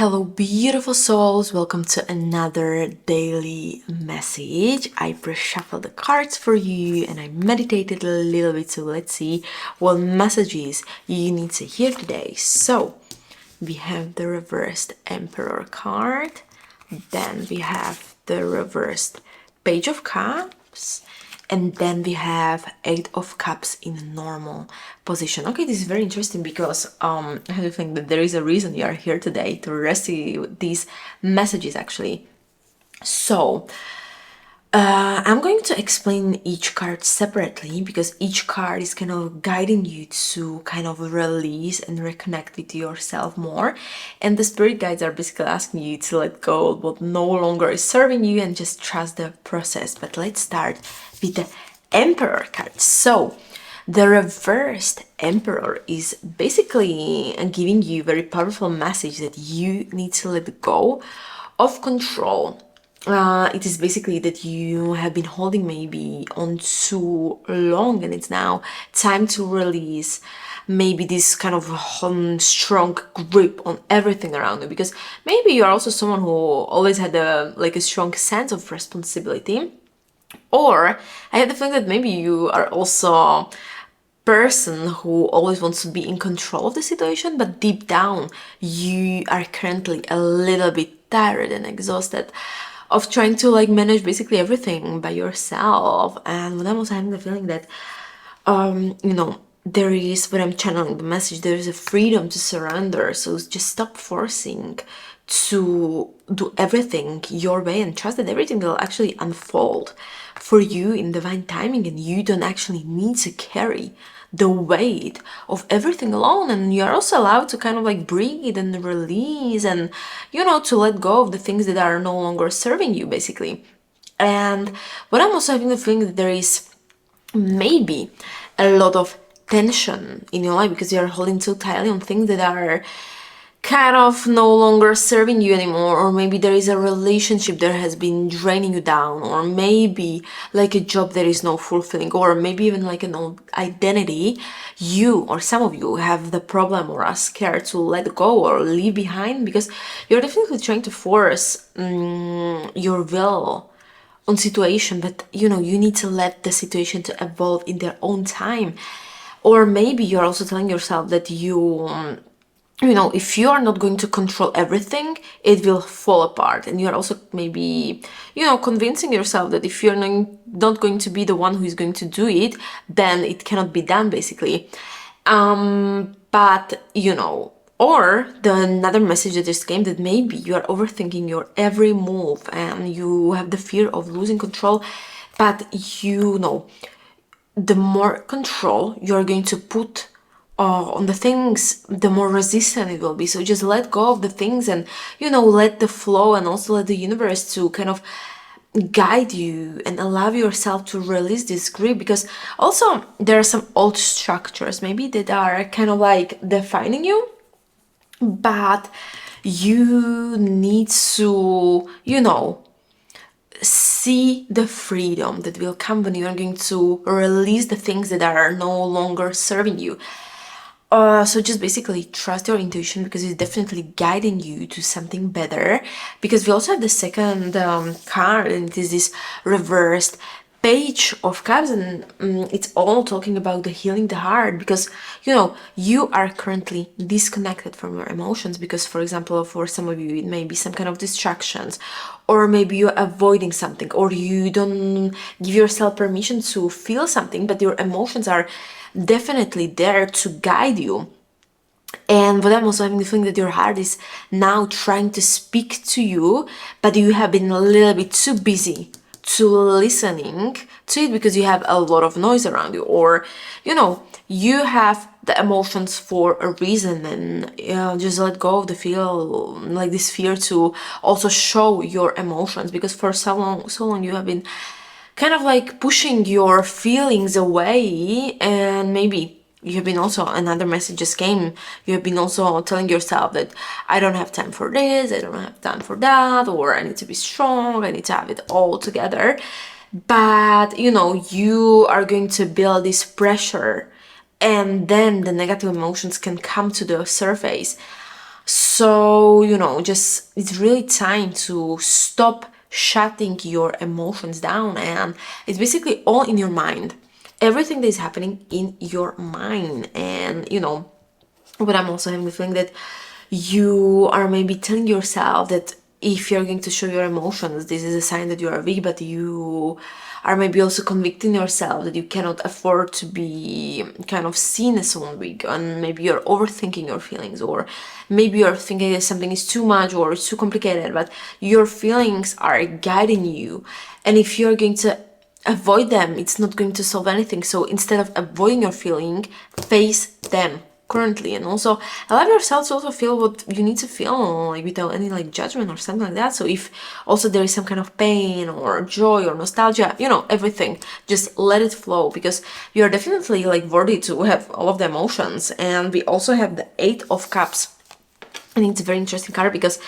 Hello, beautiful souls. Welcome to another daily message. I pre-shuffled the cards for you and I meditated a little bit. So let's see what messages you need to hear today. So we have the reversed Emperor card. Then we have the reversed Page of Cups. And then we have Eight of Cups in a normal position. Okay, this is very interesting because I have to think that there is a reason you are here today to receive these messages actually. So I'm going to explain each card separately because each card is kind of guiding you to kind of release and reconnect with yourself more. And the spirit guides are basically asking you to let go of what no longer is serving you and just trust the process. But let's start with the Emperor card. So the reversed Emperor is basically giving you a very powerful message that you need to let go of control. It is basically that you have been holding maybe on too long and it's now time to release maybe this kind of strong grip on everything around you, because maybe you're also someone who always had a strong sense of responsibility, or I have the feeling that maybe you are also a person who always wants to be in control of the situation, but deep down you are currently a little bit tired and exhausted of trying to manage basically everything by yourself. And when I'm also having the feeling that there is, when I'm channeling the message, there is a freedom to surrender. So just stop forcing to do everything your way and trust that everything will actually unfold for you in divine timing, and you don't actually need to carry the weight of everything alone. And you're also allowed to kind of breathe and release and to let go of the things that are no longer serving you basically. And what I'm also having the feeling that there is maybe a lot of tension in your life because you're holding too tightly on things that are kind of no longer serving you anymore, or maybe there is a relationship that has been draining you down, or maybe a job that is not fulfilling, or maybe even an old identity you or some of you have the problem or are scared to let go or leave behind, because you're definitely trying to force your will on situation, but you need to let the situation to evolve in their own time. Or maybe you're also telling yourself that if you are not going to control everything, it will fall apart. And you're also maybe, convincing yourself that if you're not going to be the one who is going to do it, then it cannot be done, basically. But, or another message that just came, that maybe you are overthinking your every move and you have the fear of losing control. But, the more control you're going to put on the things, the more resistant it will be. So just let go of the things and let the flow, and also let the universe to kind of guide you and allow yourself to release this grip, because also there are some old structures maybe that are kind of defining you, but you need to see the freedom that will come when you are going to release the things that are no longer serving you. So just basically trust your intuition, because it's definitely guiding you to something better. Because we also have the second card, and it is this reversed Page of Cups, and it's all talking about the healing the heart, because you are currently disconnected from your emotions, because for example, for some of you it may be some kind of distractions, or maybe you're avoiding something, or you don't give yourself permission to feel something, but your emotions are definitely there to guide you. And what I'm also having the feeling that your heart is now trying to speak to you, but you have been a little bit too busy to listening to it because you have a lot of noise around you, or you have the emotions for a reason, and just let go of the feel, this fear to also show your emotions, because for so long you have been kind of pushing your feelings away. And maybe you have been also, another message just came, you have been also telling yourself that I don't have time for this, I don't have time for that, or I need to be strong, I need to have it all together. But you are going to build this pressure, and then the negative emotions can come to the surface. So, just it's really time to stop shutting your emotions down, and it's basically all in your mind. Everything that is happening in your mind. And but I'm also having the feeling that you are maybe telling yourself that if you're going to show your emotions, this is a sign that you are weak, but you are maybe also convicting yourself that you cannot afford to be kind of seen as someone weak, and maybe you're overthinking your feelings, or maybe you're thinking that something is too much or it's too complicated, but your feelings are guiding you. And if you're going to avoid them, it's not going to solve anything. So instead of avoiding your feeling, face them currently. And also allow yourself to also feel what you need to feel, like without any like judgment or something like that. So if also there is some kind of pain or joy or nostalgia, everything, just let it flow, because you are definitely like worthy to have all of the emotions. And we also have the 8 of Cups. I think it's a very interesting card because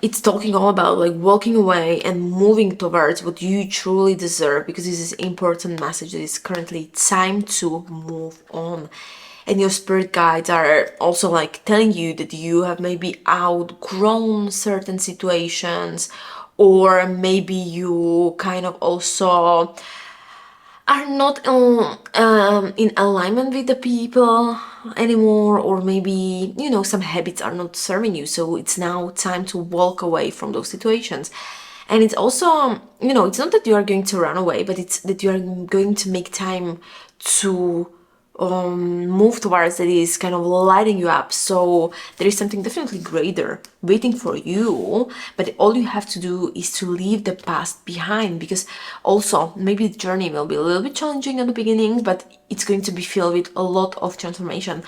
it's talking all about like walking away and moving towards what you truly deserve, because this is an important message that it's currently time to move on. And your spirit guides are also like telling you that you have maybe outgrown certain situations, or maybe you kind of also are not in alignment with the people anymore, or maybe some habits are not serving you, so it's now time to walk away from those situations. And it's also it's not that you are going to run away, but it's that you are going to make time to move towards that is kind of lighting you up. So there is something definitely greater waiting for you, but all you have to do is to leave the past behind, because also maybe the journey will be a little bit challenging at the beginning, but it's going to be filled with a lot of transformation.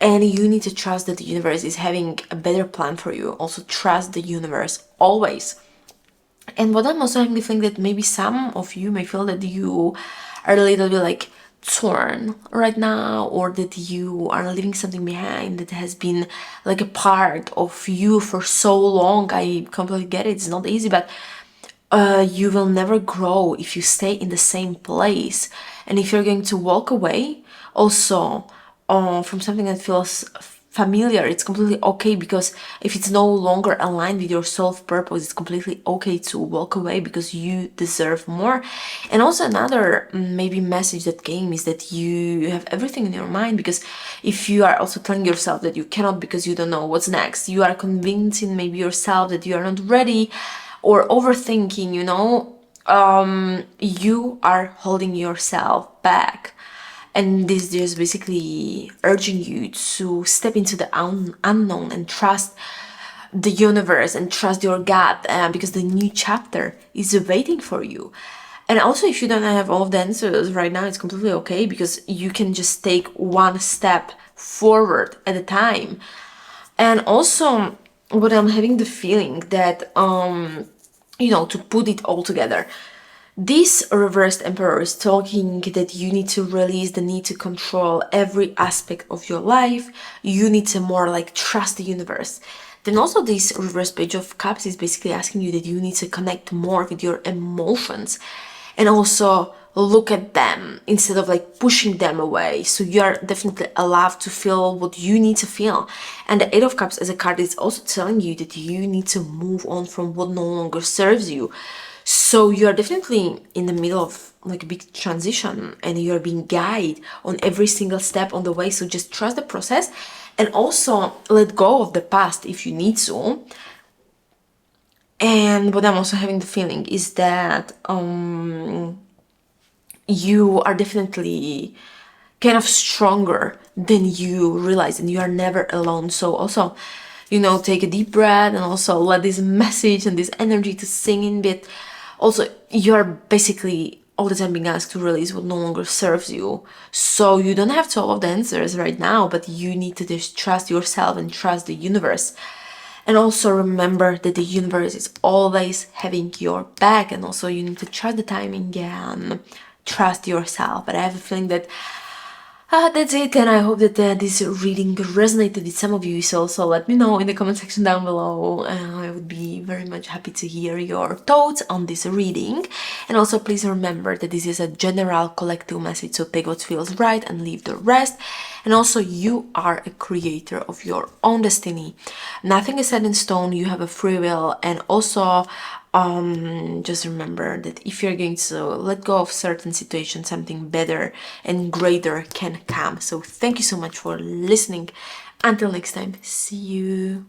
And you need to trust that the universe is having a better plan for you. Also trust the universe always. And what I'm also having the feeling that maybe some of you may feel that you are a little bit like torn right now, or that you are leaving something behind that has been like a part of you for so long. I completely get it. It's not easy, but you will never grow if you stay in the same place. And if you're going to walk away also from something that feels familiar, it's completely okay, because if it's no longer aligned with your self-purpose, it's completely okay to walk away, because you deserve more. And also another maybe message that came is that you have everything in your mind, because if you are also telling yourself that you cannot because you don't know what's next, you are convincing maybe yourself that you are not ready, or overthinking, you are holding yourself back. And this is basically urging you to step into the unknown and trust the universe and trust your gut, because the new chapter is waiting for you. And also, if you don't have all of the answers right now, it's completely okay, because you can just take one step forward at a time. And also, what I'm having the feeling that to put it all together, this reversed emperor is talking that you need to release the need to control every aspect of your life. You need to more like trust the universe. Then also this reverse page of cups is basically asking you that you need to connect more with your emotions, and also look at them instead of like pushing them away. So you are definitely allowed to feel what you need to feel. And the 8 of Cups as a card is also telling you that you need to move on from what no longer serves you. So you are definitely in the middle of like a big transition, and you are being guided on every single step on the way. So just trust the process, and also let go of the past if you need to. And what I'm also having the feeling is that you are definitely kind of stronger than you realize, and you are never alone. So also, take a deep breath, and also let this message and this energy to sink in bit. Also, you're basically all the time being asked to release what no longer serves you. So you don't have to all of the answers right now, but you need to just trust yourself and trust the universe. And also remember that the universe is always having your back, and also you need to trust the timing and trust yourself. But I have a feeling that that's it, and I hope that this reading resonated with some of you. So also let me know in the comment section down below. I would be very much happy to hear your thoughts on this reading. And also please remember that this is a general collective message, so take what feels right and leave the rest. And also, you are a creator of your own destiny. Nothing is set in stone. You have a free will. And also, just remember that if you're going to let go of certain situations, something better and greater can come. So thank you so much for listening. Until next time, see you.